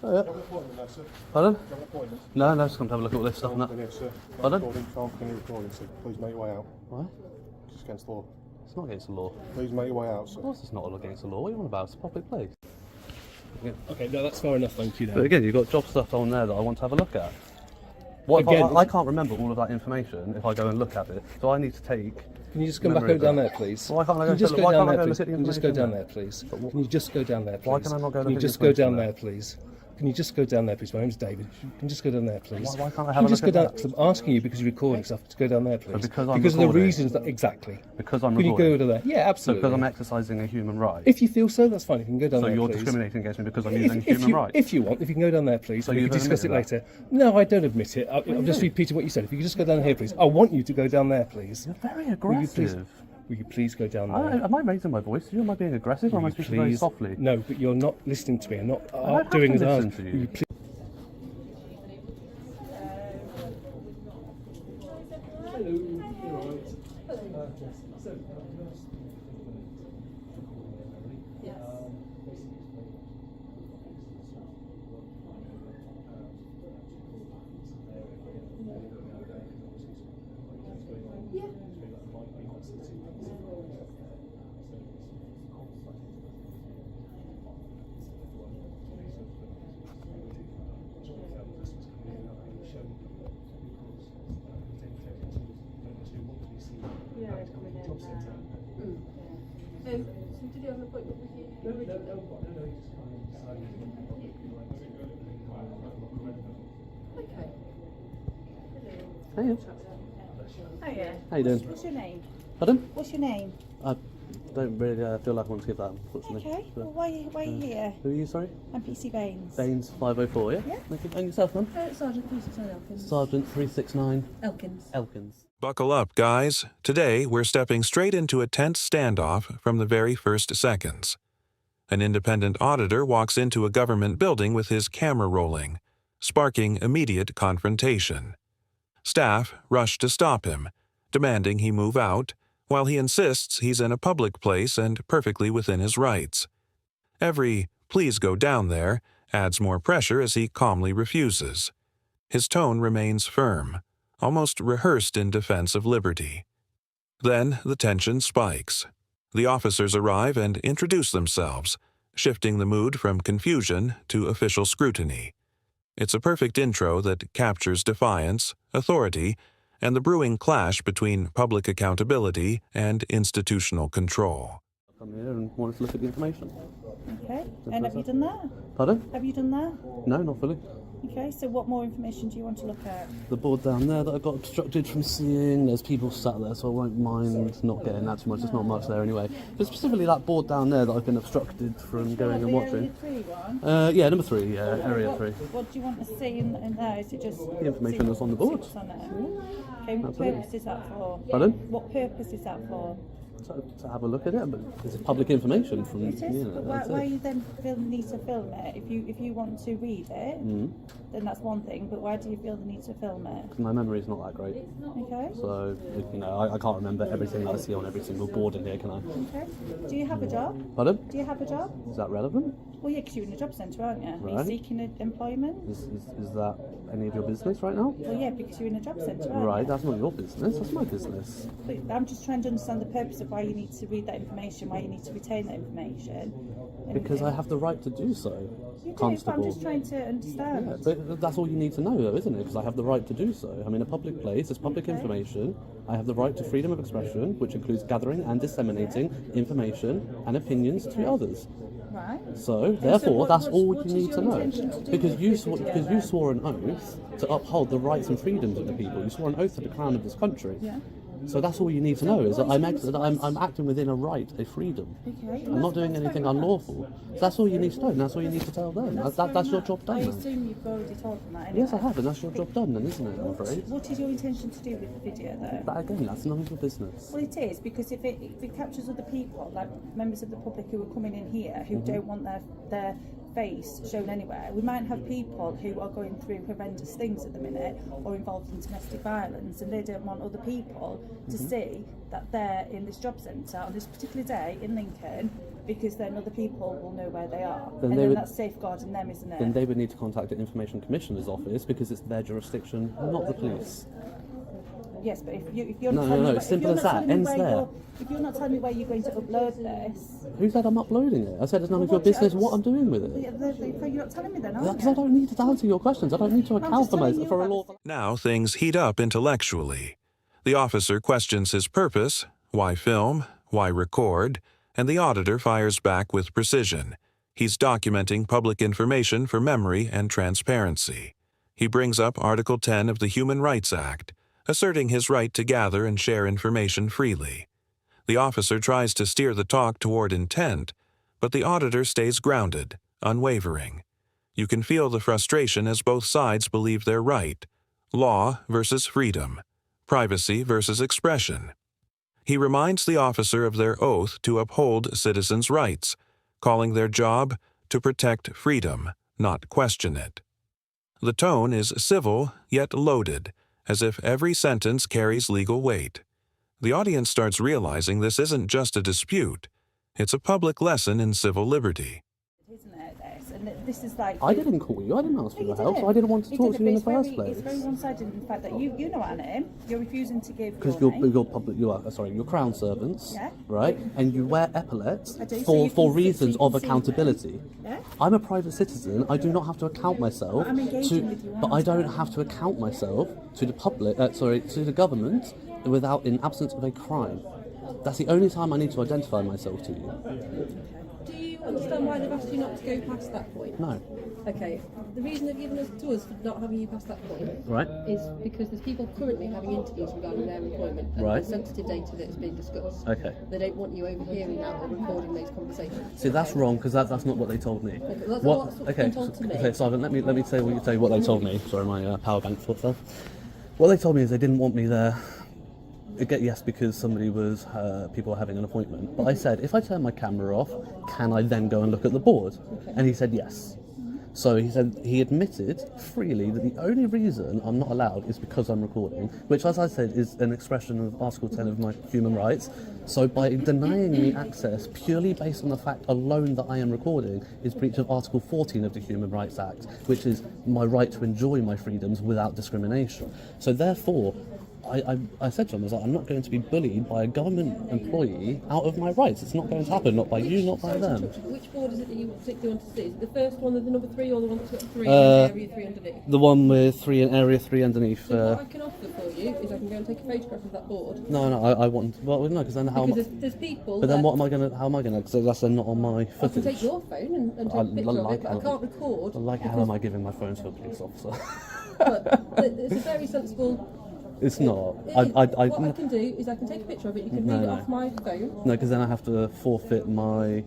Oh, yeah. Got an appointment there, sir. Pardon? Got an appointment. No, just come to have a look at all this stuff and that. Yes, sir. Pardon? Recording, sir. Please make your way out. What? It's against the law. It's not against the law. Please make your way out, Of sir. course it's not all against the law. What are you on about? It's a public place. Okay, no, that's fair enough, thank you then. But again, you've got job stuff on there that I want to have a look at. What Again, if I can't remember all of that information if I go and look at it, so I need to take... Can you just come back over down there, please? Why can't I Can you just go go look down at there, the please? Can you just go information down there? there, please? Can you just go down there, please? Why can I not go Can you look at just the go down information there, please? Can you just go down there, please? My name's David. Can you just go down there, please? Why can't I Can have you a just look go at down? that? Because I'm asking you because you're recording stuff to go down there, please. because I'm of the recording. reasons that exactly. Because I'm Can you recording. go to there? Yeah, So absolutely. because I'm exercising a human right. If you feel so, that's fine. You can go down So there, you're please. discriminating against me because I'm using human rights. If you want, if you can go down there, please, So and we you can discuss it admitted later. No, I don't admit it. I'm just repeating what you said. If you could just go down here, please. I want you to go down there, please. You're very Will you please go down there? Am I raising my voice? Am I being aggressive or am I speaking very softly? No, but you're not listening to me. I'm not have doing to as I listen was. to you. Will you please? So did you have an appointment with you? Okay. Hey. Oh yeah. How you doing? What's your name? Pardon? What's your name? I don't really feel like I want to give that, unfortunately. Okay. But, Well, why are you here? who are you, sorry? I'm PC Baines. Baines 504, yeah? Yeah. Thank you. And yourself, man? Sergeant 369 Elkins. Sergeant 369 Elkins. Elkins. Buckle up, guys. Today, we're stepping straight into a tense standoff from the very first seconds. An independent auditor walks into a government building with his camera rolling, sparking immediate confrontation. Staff rush to stop him, demanding he move out, while he insists he's in a public place and perfectly within his rights. Every "please go down there" adds more pressure as he calmly refuses. His tone remains firm, almost rehearsed in defense of liberty. Then the tension spikes. The officers arrive and introduce themselves, shifting the mood from confusion to official scrutiny. It's a perfect intro that captures defiance, authority, and the brewing clash between public accountability and institutional control. Come here and wanted to look at the information. Okay. And have you done that? Pardon? Have you done that? No, not fully. Okay. So what more information do you want to look at? The board down there that I got obstructed from seeing, there's people sat there, so I won't mind not getting that too much. There's not much there anyway. But specifically that board down there that I've been obstructed from going and watching. Area 3 one. Yeah, number 3, yeah, area 3. What do you want to see in there? Is it just The information that's on the board. what's on it? Okay. What Absolutely. purpose is that for? Pardon? What purpose is that for? To have a look at it, but it's public information from It is, you but know, why you then feel the need to film it? If you want to read it, then that's one thing. But why do you feel the need to film it? My memory's not that great, Okay. so you know I can't remember everything that I see on every single board in here, can I? Okay. Do you have a job? Pardon? Do you have a job? Is that relevant? Well, yeah, because you're in a job centre, aren't you? Are Right. you seeking employment? Is that any of your business right now? Well, yeah, because you're in a job centre, aren't Right, you? that's not your business, that's my business. But I'm just trying to understand the purpose of why you need to read that information, why you need to retain that information. Because I have the right to do so, You do, but Constable. I'm just trying to understand. Yeah, but that's all you need to know, though, isn't it? Because I have the right to do so. I'm in a public place, it's public information. I have the right to freedom of expression, which includes gathering and disseminating information and opinions to others. Right. So, therefore, that's all what you is need your to know. intention to do Because with you this swore, video because you then? swore an oath to uphold the rights and freedoms of the people. You swore an oath to the crown of this country. Yeah. So that's all you need to know is that I'm acting within a right, a freedom. Okay. I'm not doing anything unlawful. So that's all you need to know, and that's all you need to tell them. That's your job done I then. assume you've already told them that anyway. Yes, I have, and that's your job done then, isn't it, I'm afraid? What is your intention to do with the video though? But again, that's none of your business. Well, it is, because if it captures other people, like members of the public who are coming in here who don't want their face shown anywhere, we might have people who are going through horrendous things at the minute or involved in domestic violence, and they don't want other people to see that they're in this job centre on this particular day in Lincoln because then other people will know where they are. Then And they then would- that's safeguarding them, isn't it? Then they would need to contact the Information Commissioner's office because it's their jurisdiction, not the police. Yes, but if you're No, not no, telling no, me, it's simple as that. Ends there. If you're not telling me where you're going to upload this, Who said I'm uploading it? I said it's none of your Well, you- business what I'm doing with it. you're not telling me then, are Because I you? don't need to answer your questions. I don't need to account just for telling you for a about law. Now things heat up intellectually. The officer questions his purpose, why film, why record, and the auditor fires back with precision. He's documenting public information for memory and transparency. He brings up Article 10 of the Human Rights Act, asserting his right to gather and share information freely. The officer tries to steer the talk toward intent, but the auditor stays grounded, unwavering. You can feel the frustration as both sides believe they're right. Law versus freedom. Privacy versus expression. He reminds the officer of their oath to uphold citizens' rights, calling their job to protect freedom, not question it. The tone is civil yet loaded, as if every sentence carries legal weight. The audience starts realizing this isn't just a dispute, it's a public lesson in civil liberty. Isn't it, this? And this is like... I didn't call you. I didn't ask for No, your you help. didn't. So I didn't want to You talk to didn't, you in the but first place. It's very one-sided in the fact that you know our name, you're refusing to give Because your name. you're crown servants, Yeah. right? And you wear epaulets I do, so for you can see- reasons so you of can see accountability. Yeah. I'm a private citizen. I do not have to account myself I'm engaging to, with you, but I don't aren't I? have to account myself to the public. To the government, without in absence of a crime. That's the only time I need to identify myself to you. Do you understand why they've asked you not to go past that point? No, Okay. The reason they've given us to us for not having you past that point right? is because there's people currently having interviews regarding their employment and Right. there's sensitive data that is being discussed. Okay. They don't want you overhearing that or recording those conversations. See, that's wrong because that's not what they told me. Okay, that's what's been told to me. Okay, Simon, let me tell you what they told me. Sorry, my power bank fell. What they told me is they didn't want me there. Yes, because people were having an appointment. But I said, if I turn my camera off, can I then go and look at the board? And he said yes. So he said he admitted freely that the only reason I'm not allowed is because I'm recording, which, as I said, is an expression of Article 10 of my human rights. So by denying me access purely based on the fact alone that I am recording is breach of Article 14 of the Human Rights Act, which is my right to enjoy my freedoms without discrimination. So therefore, I said to him, I was like, I'm not going to be bullied by a government employee out of my rights. It's not going to happen, not by you, not by them. Which board is it that you particularly want to see? Is it the first one with the number 3 or the one that's got 3 and area 3 underneath? The one with 3 and area 3 underneath. So what I can offer for you is I can go and take a photograph of that board. No, I want. Well, no, because then how? Because there's people. But then that- what am I gonna? How am I gonna? Because that's then not on my I can footage. take your phone and take I a picture of like it, but I how- can't record. I like how because- am I giving my phone to a police officer? But it's a very sensible. It's not. What I can do is I can take a picture of it. You can No, read it no. off my phone. No, because then I have to forfeit my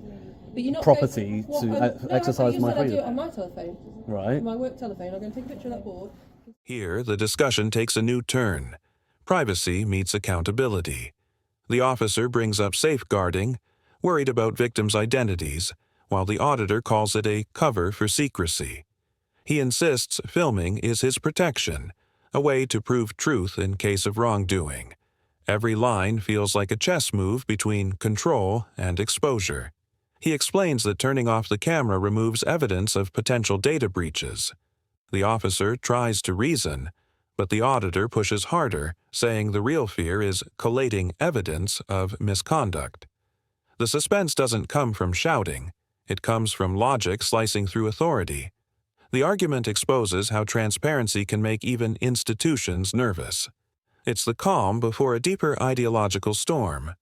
But you're not property going, to no, exercise you my said I do freedom. it on my telephone, Right. my work telephone. I'm going to take a picture of that board. Here, the discussion takes a new turn. Privacy meets accountability. The officer brings up safeguarding, worried about victims' identities, while the auditor calls it a cover for secrecy. He insists filming is his protection, a way to prove truth in case of wrongdoing. Every line feels like a chess move between control and exposure. He explains that turning off the camera removes evidence of potential data breaches. The officer tries to reason, but the auditor pushes harder, saying the real fear is collating evidence of misconduct. The suspense doesn't come from shouting, it comes from logic slicing through authority. The argument exposes how transparency can make even institutions nervous. It's the calm before a deeper ideological storm.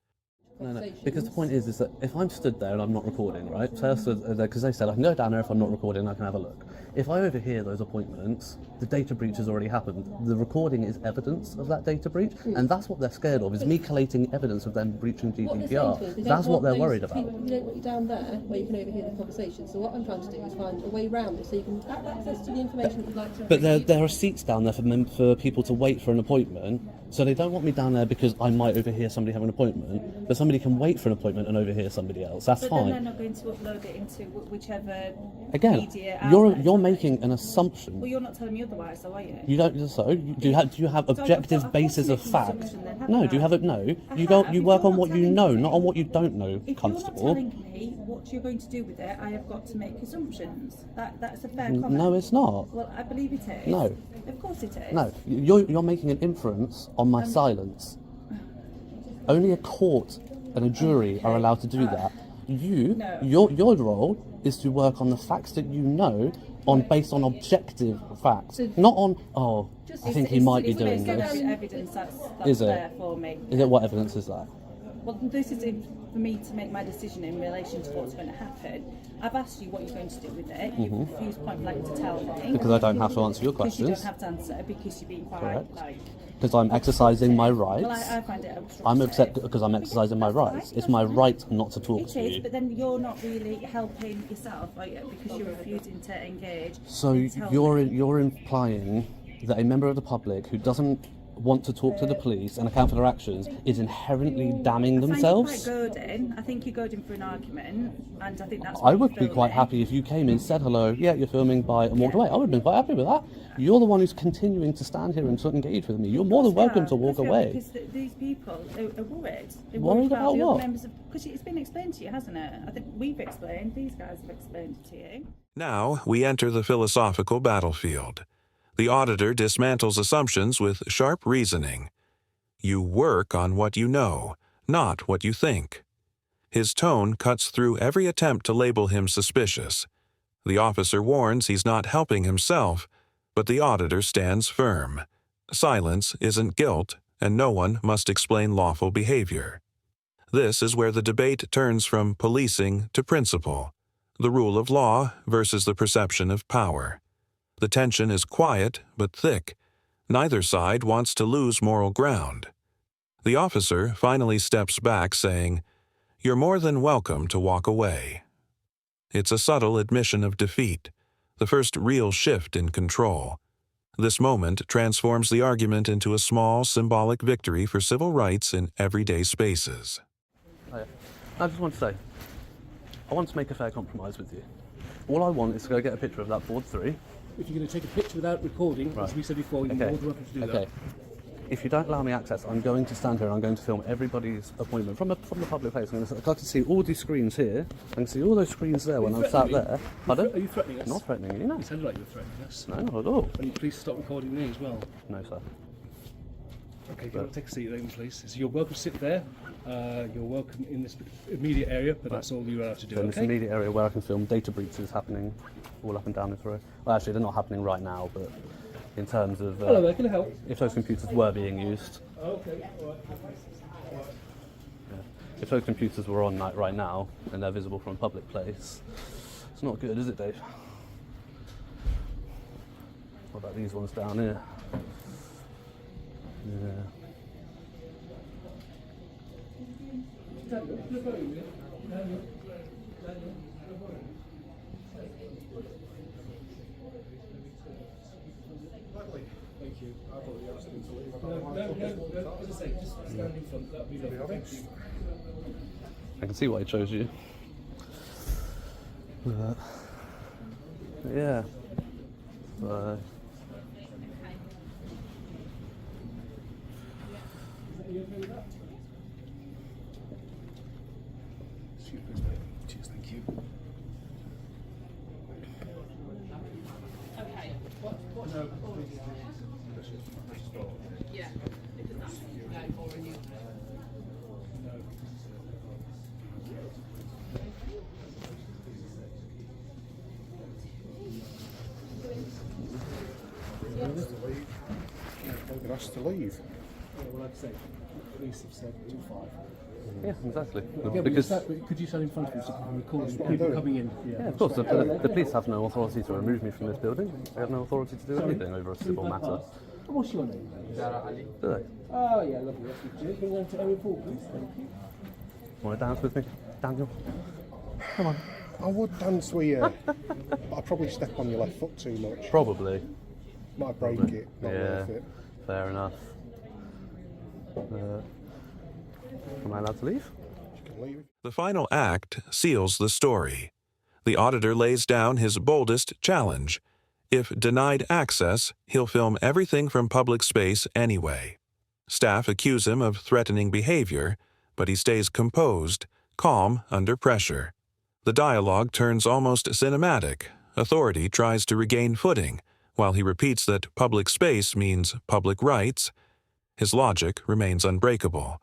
No, because the point is that if I'm stood there and I'm not recording, right? So I stood there because they said I can go down there if I'm not recording, I can have a look. If I overhear those appointments, the data breach has already happened. The recording is evidence of that data breach, and that's what they're scared of, is me collating evidence of them breaching What they're saying GDPR. to us, they don't That's what want they're those worried about. people- They don't want you down there where you can overhear the conversation. So what I'm trying to do is find a way around it so you can have access to the information that you'd like to But read. there are seats down there for people to wait for an appointment, so they don't want me down there because I might overhear somebody having an appointment. But somebody can wait for an appointment and overhear somebody else. That's But fine. then they're not going to upload it into whichever Again, media you're outlet. making an assumption. Well, you're not telling me otherwise, though, are you? You don't. So do you have objective I've got basis to of make an fact? assumption then, haven't No. I? Do you have it? No. I You have. go. If You work you're on not what you telling know, me- not on what you don't know, If Constable. you're not telling me what you're going to do with it, I have got to make assumptions. That's a fair comment. No, it's not. Well, I believe it is. No. Of course it is. No, you're making an inference on my silence. Only a court and a jury are allowed to do that. No. Your role is to work on the facts that you know, based on objective facts, So- not on I think he might be it's doing secondary this. evidence that's Is it? there for me. Is it what evidence is that? Well, this is for me to make my decision in relation to what's going to happen. I've asked you what you're going to do with it. You've refused point blank to tell me. Because I don't have to answer your Because you don't questions. have to answer because you're being quite Correct. like. Because I'm exercising my rights. Well, I find it obstructive. I'm upset because I'm exercising my That's rights. fine, It's my that's fine. right not to talk It to is, you. but then you're not really helping yourself, are you? Because you're refusing to engage. So and tell you're me. you're implying that a member of the public who doesn't want to talk to the police and account for their actions is inherently damning themselves? I find you quite goading. I think you're goading for an argument, and I think that's. I what would you're be quite filming. happy if you came in, said hello, yeah, you're filming by, and walked away. I would have been quite happy with that. You're the one who's continuing to stand here and to engage with me. You're more than welcome to walk away. Because these people are worried. They're Worried about the what? other members of. Because it's been explained to you, hasn't it? I think we've explained. These guys have explained it to you. Now we enter the philosophical battlefield. The auditor dismantles assumptions with sharp reasoning. You work on what you know, not what you think. His tone cuts through every attempt to label him suspicious. The officer warns he's not helping himself, but the auditor stands firm. Silence isn't guilt, and no one must explain lawful behavior. This is where the debate turns from policing to principle, the rule of law versus the perception of power. The tension is quiet but thick. Neither side wants to lose moral ground. The officer finally steps back, saying, "You're more than welcome to walk away." It's a subtle admission of defeat, the first real shift in control. This moment transforms the argument into a small, symbolic victory for civil rights in everyday spaces. I just want to say, I want to make a fair compromise with you. All I want is to go get a picture of that Ford 3. If you're going to take a picture without recording, as we said before, you're more than welcome to do Okay. that. If you don't allow me access, I'm going to stand here and I'm going to film everybody's appointment from the public place. I can see all these screens here. I can see all those screens there when I'm sat threatening me? there. Pardon? Are you threatening us? Not threatening you, no. It sounded like you were threatening us. No, not at all. And you please stop recording me as well. No, sir. Okay, if you want to take a seat then, please. So you're welcome to sit there. You're welcome in this immediate area, but that's all you're allowed to do, In this okay? immediate area where I can film data breaches happening all up and down this road. Well, actually, they're not happening right now, but in terms of Hello there, can I help? if those computers were being used, Okay, all right. if those computers were on right now and they're visible from a public place, it's not good, is it, Dave? What about these ones down here? Yeah. Thank you. I thought you asked him to leave. No, as I say, just stand in front, that'll be lovely, thank you. I can see why he chose you. But, yeah. So, Cheers, thank you. I've been asked to leave. Yeah, well, like I say, the police have said 2-5. yeah, exactly. Yeah, Because but could you stand in front of me so I'm recording people coming in? yeah, of course, the police have no authority to remove me from this building. They have no authority to do anything over a civil matter. What's your name? Do they? Oh, yeah, lovely. That's good. Cheers. Can you go to area 4, please? Thank you. Want to dance with me, Daniel? Come on. I would dance with you, but I'd probably step on your left foot too much. Probably. Might break it. Not worth it. Fair enough. Am I allowed to leave? leave. The final act seals the story. The auditor lays down his boldest challenge. If denied access, he'll film everything from public space anyway. Staff accuse him of threatening behavior, but he stays composed, calm under pressure. The dialogue turns almost cinematic. Authority tries to regain footing, while he repeats that public space means public rights. His logic remains unbreakable.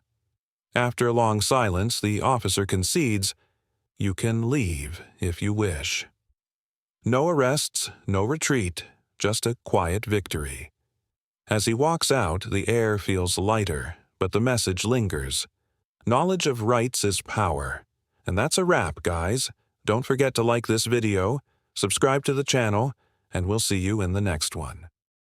After a long silence, the officer concedes, "You can leave if you wish." No arrests, no retreat, just a quiet victory. As he walks out, the air feels lighter, but the message lingers. Knowledge of rights is power. And that's a wrap, guys. Don't forget to like this video, subscribe to the channel, and we'll see you in the next one.